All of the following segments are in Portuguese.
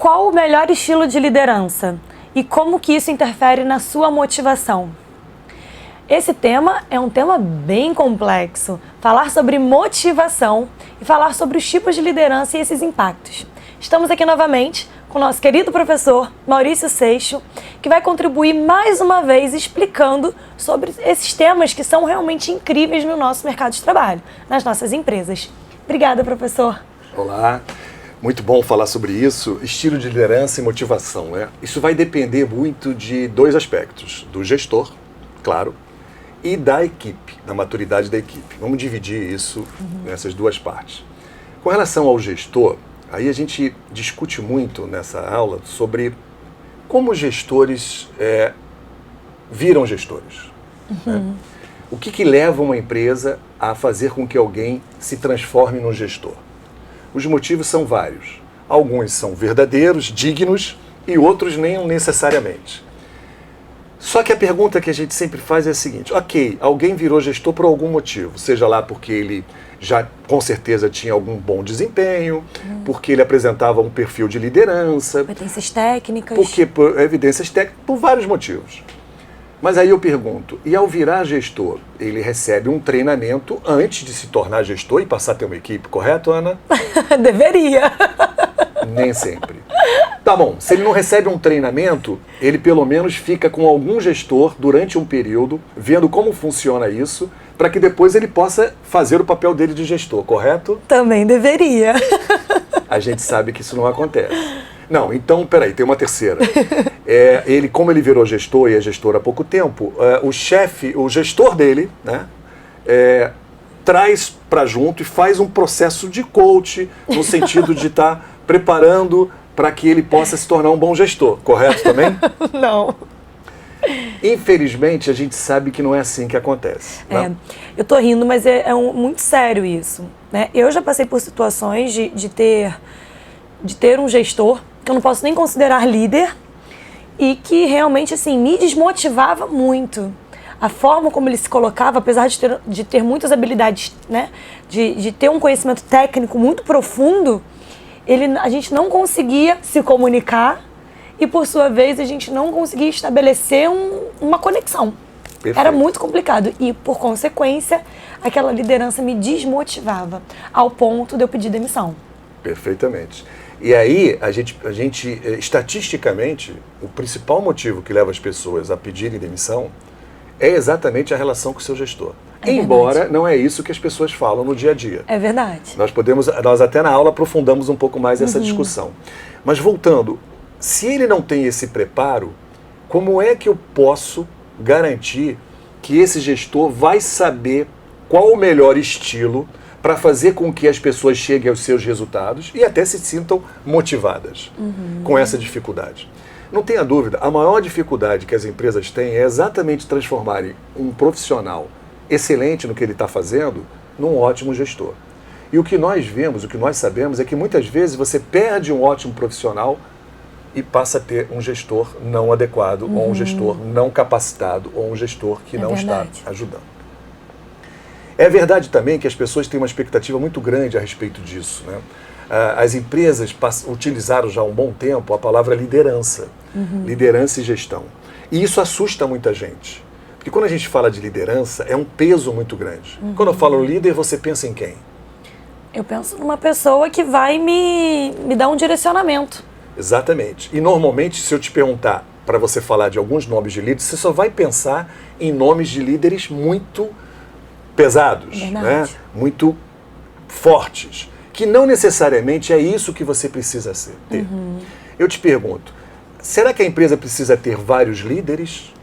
Qual o melhor estilo de liderança? E como que isso interfere na sua motivação? Esse tema é um tema bem complexo. Falar sobre motivação e falar sobre os tipos de liderança e esses impactos. Estamos aqui novamente com o nosso querido professor Maurício Seixo, que vai contribuir mais uma vez explicando sobre esses temas que são realmente incríveis no nosso mercado de trabalho, nas nossas empresas. Obrigada, professor. Olá, muito bom falar sobre isso, estilo de liderança e motivação, né? Isso vai depender muito de dois aspectos, do gestor, claro, e da equipe, da maturidade da equipe. Vamos dividir isso nessas duas partes. Com relação ao gestor, aí a gente discute muito nessa aula sobre como gestores viram gestores. Né? O que leva uma empresa a fazer com que alguém se transforme num gestor? Os motivos são vários. Alguns são verdadeiros, dignos, e outros nem necessariamente. Só que a pergunta que a gente sempre faz é a seguinte: ok, alguém virou gestor por algum motivo, seja lá porque ele já com certeza tinha algum bom desempenho, porque ele apresentava um perfil de liderança, Evidências técnicas. por evidências técnicas, por vários motivos. Mas aí eu pergunto, e ao virar gestor, ele recebe um treinamento antes de se tornar gestor e passar a ter uma equipe, correto, Ana? Deveria. Nem sempre. Tá bom, se ele não recebe um treinamento, ele pelo menos fica com algum gestor durante um período, vendo como funciona isso, para que depois ele possa fazer o papel dele de gestor, correto? Também deveria. A gente sabe que isso não acontece. Não, então, peraí, tem uma terceira. Como ele virou gestor e é gestor há pouco tempo, o gestor dele, né, traz para junto e faz um processo de coach, no sentido de estar preparando para que ele possa se tornar um bom gestor, correto também? Não. Infelizmente, a gente sabe que não é assim que acontece. Né? Eu tô rindo, mas muito sério isso. Né? Eu já passei por situações de ter um gestor que eu não posso nem considerar líder e que realmente assim, me desmotivava muito. A forma como ele se colocava, apesar de ter muitas habilidades, né? de ter um conhecimento técnico muito profundo, a gente não conseguia se comunicar e, por sua vez, a gente não conseguia estabelecer uma conexão. Perfeito. Era muito complicado e, por consequência, aquela liderança me desmotivava ao ponto de eu pedir demissão. Perfeitamente. E aí, a gente estatisticamente, o principal motivo que leva as pessoas a pedirem demissão é exatamente a relação com o seu gestor. Embora não é isso que as pessoas falam no dia a dia. É verdade. Nós até na aula aprofundamos um pouco mais essa discussão. Mas voltando, se ele não tem esse preparo, como é que eu posso garantir que esse gestor vai saber qual o melhor estilo para fazer com que as pessoas cheguem aos seus resultados e até se sintam motivadas com essa dificuldade? Não tenha dúvida, a maior dificuldade que as empresas têm é exatamente transformarem um profissional excelente no que ele está fazendo num ótimo gestor. E o que nós vemos, o que nós sabemos é que muitas vezes você perde um ótimo profissional e passa a ter um gestor não adequado, ou um gestor não capacitado, ou um gestor que não está ajudando. É verdade também que as pessoas têm uma expectativa muito grande a respeito disso, né? As empresas utilizaram já há um bom tempo a palavra liderança, liderança e gestão. E isso assusta muita gente. Porque quando a gente fala de liderança, é um peso muito grande. Quando eu falo líder, você pensa em quem? Eu penso numa pessoa que vai me dar um direcionamento. Exatamente. E normalmente, se eu te perguntar para você falar de alguns nomes de líderes, você só vai pensar em nomes de líderes muito pesados, né? Muito fortes, que não necessariamente é isso que você precisa ter. Eu te pergunto, será que a empresa precisa ter vários líderes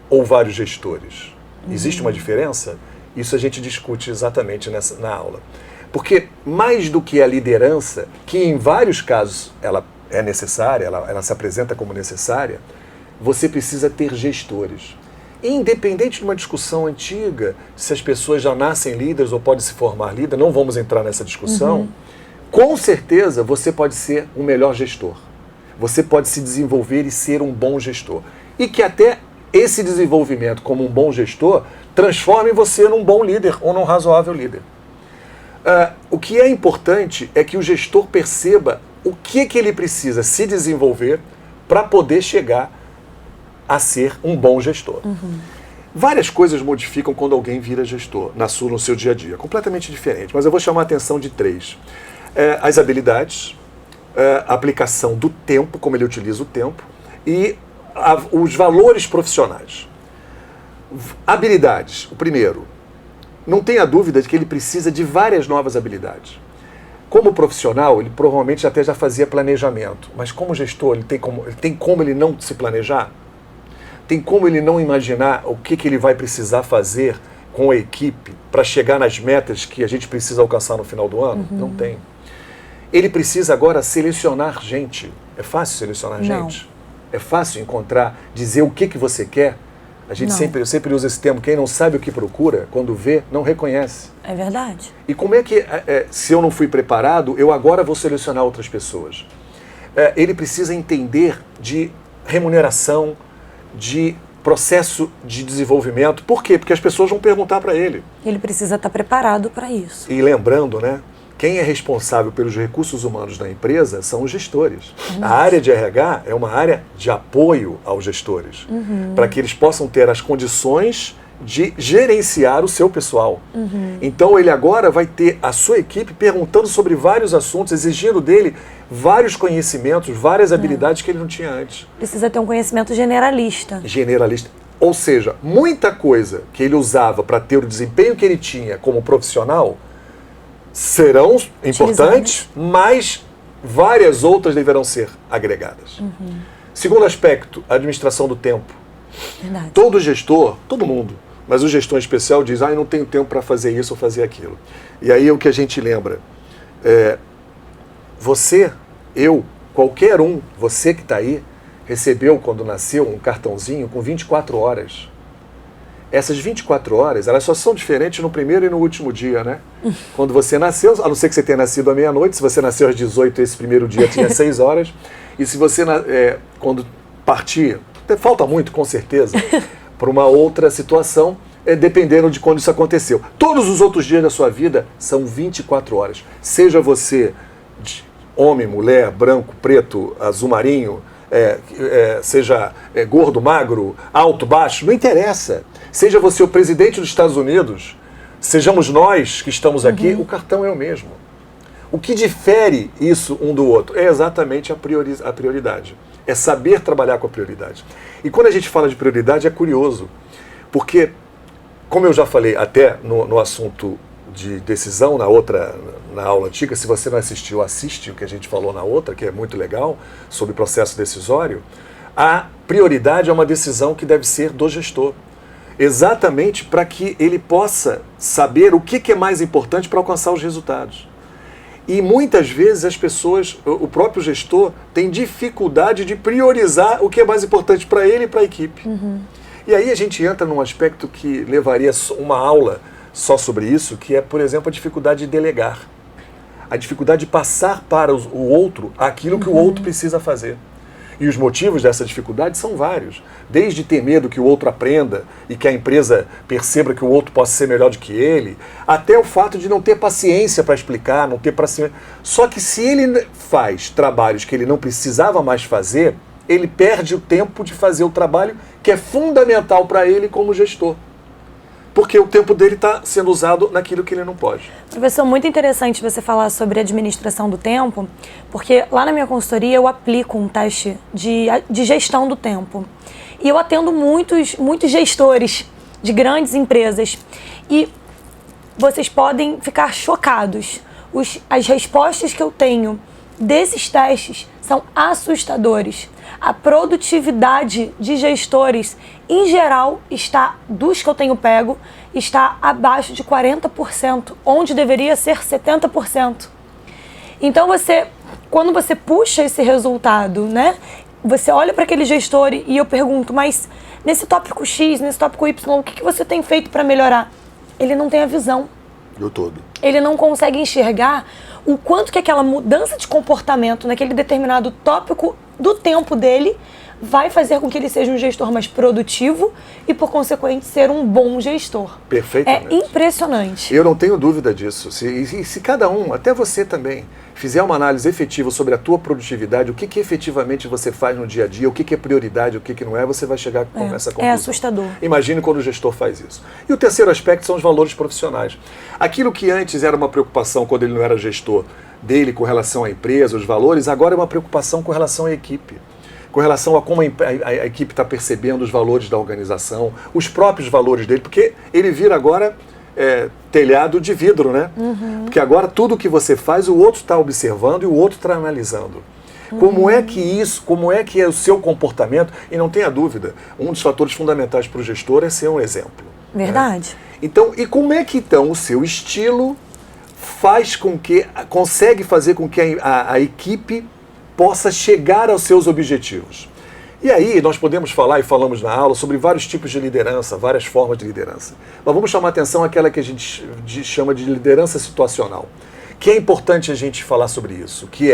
ou vários gestores? Existe uma diferença? Isso a gente discute exatamente na aula. Porque mais do que a liderança, que em vários casos ela é necessária, ela se apresenta como necessária, você precisa ter gestores. Independente de uma discussão antiga, se as pessoas já nascem líderes ou podem se formar líder, não vamos entrar nessa discussão, com certeza você pode ser um melhor gestor. Você pode se desenvolver e ser um bom gestor. E que até esse desenvolvimento como um bom gestor transforme você num bom líder ou num razoável líder. O que é importante é que o gestor perceba o que ele precisa se desenvolver para poder chegar a ser um bom gestor. Várias coisas modificam quando alguém vira gestor no seu dia a dia, completamente diferente, mas eu vou chamar a atenção de 3. As habilidades, a aplicação do tempo, como ele utiliza o tempo, e os valores profissionais. Habilidades, o primeiro, não tenha dúvida de que ele precisa de várias novas habilidades. Como profissional, ele provavelmente até já fazia planejamento, mas como gestor, ele tem como ele não se planejar? Tem como ele não imaginar o que ele vai precisar fazer com a equipe para chegar nas metas que a gente precisa alcançar no final do ano? Não tem. Ele precisa agora selecionar gente. É fácil selecionar gente? É fácil encontrar, dizer o que você quer? Eu sempre uso esse termo, quem não sabe o que procura, quando vê, não reconhece. É verdade. E como é que, se eu não fui preparado, eu agora vou selecionar outras pessoas? Ele precisa entender de remuneração, de processo de desenvolvimento. Por quê? Porque as pessoas vão perguntar para ele. Ele precisa estar preparado para isso. E lembrando, né? Quem é responsável pelos recursos humanos da empresa são os gestores. A área de RH é uma área de apoio aos gestores, para que eles possam ter as condições de gerenciar o seu pessoal. Então ele agora vai ter a sua equipe perguntando sobre vários assuntos, exigindo dele vários conhecimentos, várias habilidades que ele não tinha antes. Precisa ter um conhecimento generalista. Generalista. Ou seja, muita coisa que ele usava para ter o desempenho que ele tinha como profissional serão importantes, mas várias outras deverão ser agregadas. Segundo aspecto, a administração do tempo. Verdade. Todo gestor, todo mundo, mas o gestor em especial diz, eu não tenho tempo para fazer isso ou fazer aquilo. E aí o que a gente lembra, você, eu, qualquer um, você que está aí, recebeu quando nasceu um cartãozinho com 24 horas. Essas 24 horas, elas só são diferentes no primeiro e no último dia, né? Quando você nasceu, a não ser que você tenha nascido à meia-noite, se você nasceu às 18, esse primeiro dia tinha 6 horas. E se você, quando partir, falta muito, com certeza, para uma outra situação, dependendo de quando isso aconteceu. Todos os outros dias da sua vida são 24 horas. Seja você homem, mulher, branco, preto, azul marinho, seja gordo, magro, alto, baixo, não interessa. Seja você o presidente dos Estados Unidos, sejamos nós que estamos aqui, o cartão é o mesmo. O que difere isso um do outro é exatamente a prioridade. É saber trabalhar com a prioridade. E quando a gente fala de prioridade é curioso, porque, como eu já falei até no assunto de decisão, na aula antiga, se você não assistiu, assiste o que a gente falou na outra, que é muito legal, sobre processo decisório, a prioridade é uma decisão que deve ser do gestor. Exatamente para que ele possa saber o que é mais importante para alcançar os resultados. E muitas vezes as pessoas, o próprio gestor, tem dificuldade de priorizar o que é mais importante para ele e para a equipe. E aí a gente entra num aspecto que levaria uma aula só sobre isso, que é, por exemplo, a dificuldade de delegar. A dificuldade de passar para o outro aquilo que o outro precisa fazer. E os motivos dessa dificuldade são vários. Desde ter medo que o outro aprenda e que a empresa perceba que o outro possa ser melhor do que ele, até o fato de não ter paciência para explicar, não ter paciência. Só que se ele faz trabalhos que ele não precisava mais fazer, ele perde o tempo de fazer o trabalho que é fundamental para ele como gestor. Porque o tempo dele está sendo usado naquilo que ele não pode. Professor, muito interessante você falar sobre administração do tempo, porque lá na minha consultoria eu aplico um teste de gestão do tempo. E eu atendo muitos gestores de grandes empresas. E vocês podem ficar chocados. As respostas que eu tenho desses testes são assustadores. A produtividade de gestores, em geral, dos que eu tenho pego, está abaixo de 40%, onde deveria ser 70%. Então, quando você puxa esse resultado, né, você olha para aquele gestor e eu pergunto, mas nesse tópico X, nesse tópico Y, o que você tem feito para melhorar? Ele não tem a visão. Do todo. Ele não consegue enxergar o quanto que aquela mudança de comportamento naquele determinado tópico do tempo dele vai fazer com que ele seja um gestor mais produtivo e, por consequente, ser um bom gestor. Perfeitamente. É impressionante. Eu não tenho dúvida disso. Se cada um, até você também, fizer uma análise efetiva sobre a tua produtividade, o que efetivamente você faz no dia a dia, o que é prioridade, o que não é, você vai chegar com essa conclusão. É assustador. Imagine quando o gestor faz isso. E o terceiro aspecto são os valores profissionais. Aquilo que antes era uma preocupação quando ele não era gestor dele com relação à empresa, os valores, agora é uma preocupação com relação à equipe. Com relação a como a equipe está percebendo os valores da organização, os próprios valores dele, porque ele vira agora telhado de vidro, né? Porque agora tudo que você faz, o outro está observando e o outro está analisando. Como é que é o seu comportamento? E não tenha dúvida, um dos fatores fundamentais para o gestor é ser um exemplo. Verdade. Né? Então, e como é que então o seu estilo consegue fazer com que a equipe possa chegar aos seus objetivos? E aí nós podemos falar, e falamos na aula, sobre vários tipos de liderança, várias formas de liderança. Mas vamos chamar atenção àquela que a gente chama de liderança situacional, que é importante a gente falar sobre isso, que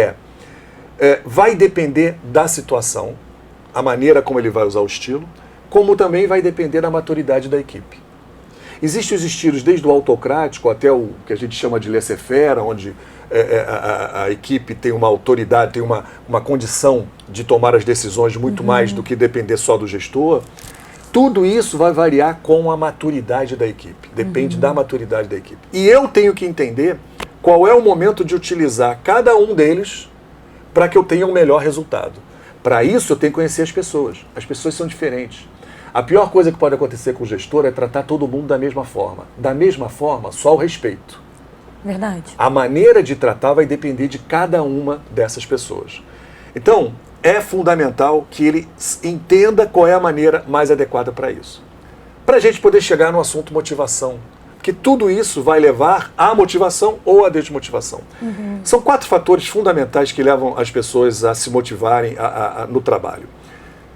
vai depender da situação, a maneira como ele vai usar o estilo, como também vai depender da maturidade da equipe. Existem os estilos desde o autocrático até o que a gente chama de laissez-faire, onde a equipe tem uma autoridade, tem uma condição de tomar as decisões muito mais do que depender só do gestor. Tudo isso vai variar com a maturidade da equipe, depende da maturidade da equipe. E eu tenho que entender qual é o momento de utilizar cada um deles para que eu tenha um melhor resultado. Para isso eu tenho que conhecer as pessoas são diferentes. A pior coisa que pode acontecer com o gestor é tratar todo mundo da mesma forma. Da mesma forma, só o respeito. Verdade. A maneira de tratar vai depender de cada uma dessas pessoas. Então, é fundamental que ele entenda qual é a maneira mais adequada para isso. Para a gente poder chegar no assunto motivação. Porque tudo isso vai levar à motivação ou à desmotivação. São 4 fatores fundamentais que levam as pessoas a se motivarem no trabalho.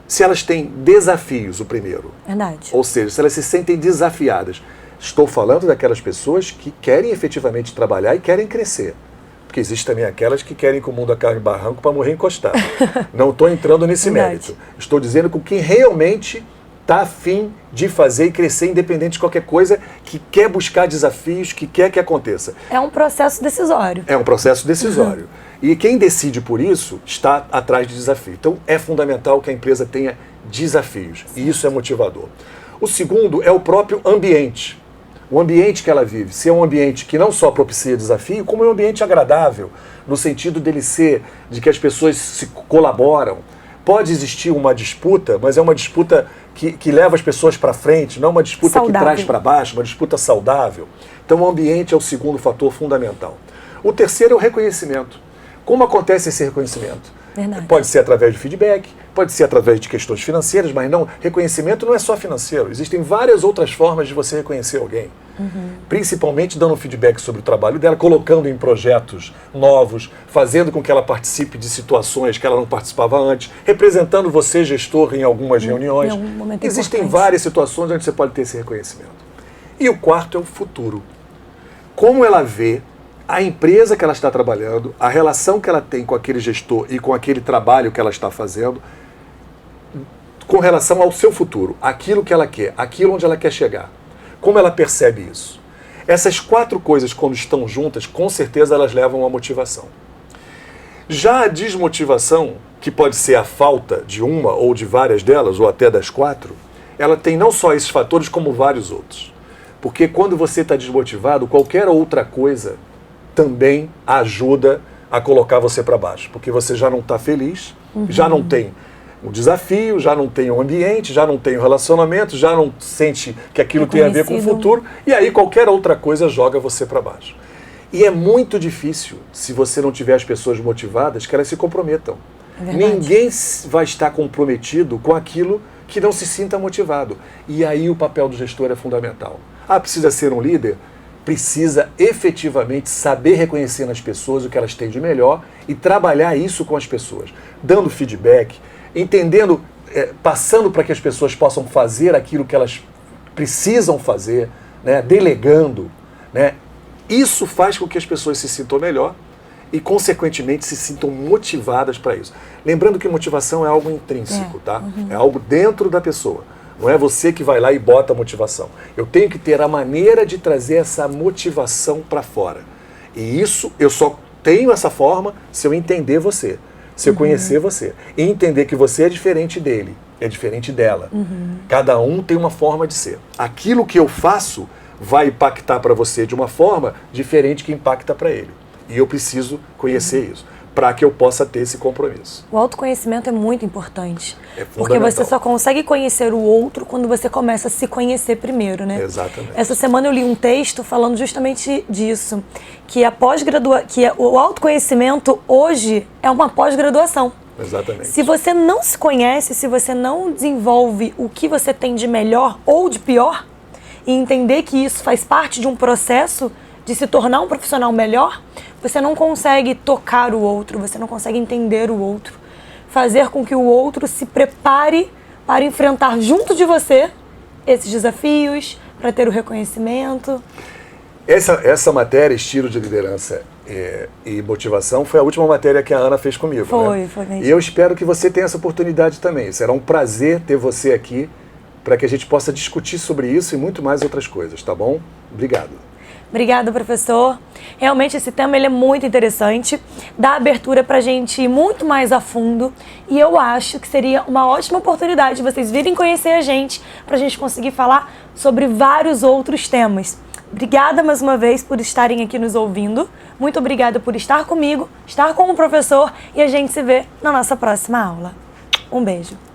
Se elas têm desafios, o primeiro. Verdade. Ou seja, se elas se sentem desafiadas. Estou falando daquelas pessoas que querem efetivamente trabalhar e querem crescer. Porque existe também aquelas que querem que o mundo acabe em barranco para morrer encostado. Não estou entrando nesse mérito. Estou dizendo com quem realmente está a fim de fazer e crescer independente de qualquer coisa, que quer buscar desafios, que quer que aconteça. É um processo decisório. É um processo decisório. E quem decide por isso está atrás de desafio. Então é fundamental que a empresa tenha desafios. E isso é motivador. O segundo é o próprio ambiente. O ambiente que ela vive. Se é um ambiente que não só propicia desafio, como é um ambiente agradável, no sentido de que as pessoas se colaboram. Pode existir uma disputa, mas é uma disputa que leva as pessoas para frente, não uma disputa saudável, que traz para baixo, uma disputa saudável. Então o ambiente é o segundo fator fundamental. O terceiro é o reconhecimento. Como acontece esse reconhecimento? Verdade. Pode ser através de feedback, pode ser através de questões financeiras, mas não, reconhecimento não é só financeiro. Existem várias outras formas de você reconhecer alguém. Principalmente dando feedback sobre o trabalho dela, colocando em projetos novos, fazendo com que ela participe de situações que ela não participava antes, representando você, gestor, em algumas reuniões. Existem várias situações onde você pode ter esse reconhecimento. E o quarto é o futuro. Como ela vê a empresa que ela está trabalhando, a relação que ela tem com aquele gestor e com aquele trabalho que ela está fazendo, com relação ao seu futuro, aquilo que ela quer, aquilo onde ela quer chegar. Como ela percebe isso? Essas 4 coisas, quando estão juntas, com certeza elas levam à motivação. Já a desmotivação, que pode ser a falta de uma ou de várias delas, ou até das 4, ela tem não só esses fatores, como vários outros. Porque quando você está desmotivado, qualquer outra coisa também ajuda a colocar você para baixo. Porque você já não está feliz, já não tem o desafio, já não tem o ambiente, já não tem o relacionamento, já não sente que aquilo tem a ver com o futuro, e aí qualquer outra coisa joga você para baixo. E é muito difícil, se você não tiver as pessoas motivadas, que elas se comprometam. Ninguém vai estar comprometido com aquilo que não se sinta motivado. E aí o papel do gestor é fundamental. Precisa ser um líder? Precisa efetivamente saber reconhecer nas pessoas o que elas têm de melhor e trabalhar isso com as pessoas, dando feedback, entendendo, passando para que as pessoas possam fazer aquilo que elas precisam fazer, né, delegando, né? Isso faz com que as pessoas se sintam melhor e, consequentemente, se sintam motivadas para isso. Lembrando que motivação é algo intrínseco, tá? É algo dentro da pessoa. Não é você que vai lá e bota a motivação. Eu tenho que ter a maneira de trazer essa motivação para fora. E isso eu só tenho essa forma se eu entender você, se eu conhecer você. E entender que você é diferente dele, é diferente dela. Cada um tem uma forma de ser. Aquilo que eu faço vai impactar para você de uma forma diferente que impacta para ele. E eu preciso conhecer isso, para que eu possa ter esse compromisso. O autoconhecimento é muito importante. É porque fundamental. você só consegue conhecer o outro quando você começa a se conhecer primeiro, né? Exatamente. Essa semana eu li um texto falando justamente disso, que o autoconhecimento hoje é uma pós-graduação. Exatamente. Se você não se conhece, se você não desenvolve o que você tem de melhor ou de pior, e entender que isso faz parte de um processo de se tornar um profissional melhor, você não consegue tocar o outro, você não consegue entender o outro, fazer com que o outro se prepare para enfrentar junto de você esses desafios, para ter o reconhecimento. Essa matéria, estilo de liderança e motivação, foi a última matéria que a Ana fez comigo. Foi E mesmo. eu espero que você tenha essa oportunidade também. Será um prazer ter você aqui para que a gente possa discutir sobre isso e muito mais outras coisas, tá bom? Obrigado. Obrigada, professor. Realmente esse tema ele é muito interessante, dá abertura para a gente ir muito mais a fundo e eu acho que seria uma ótima oportunidade de vocês virem conhecer a gente para a gente conseguir falar sobre vários outros temas. Obrigada mais uma vez por estarem aqui nos ouvindo. Muito obrigada por estar comigo, estar com o professor e a gente se vê na nossa próxima aula. Um beijo.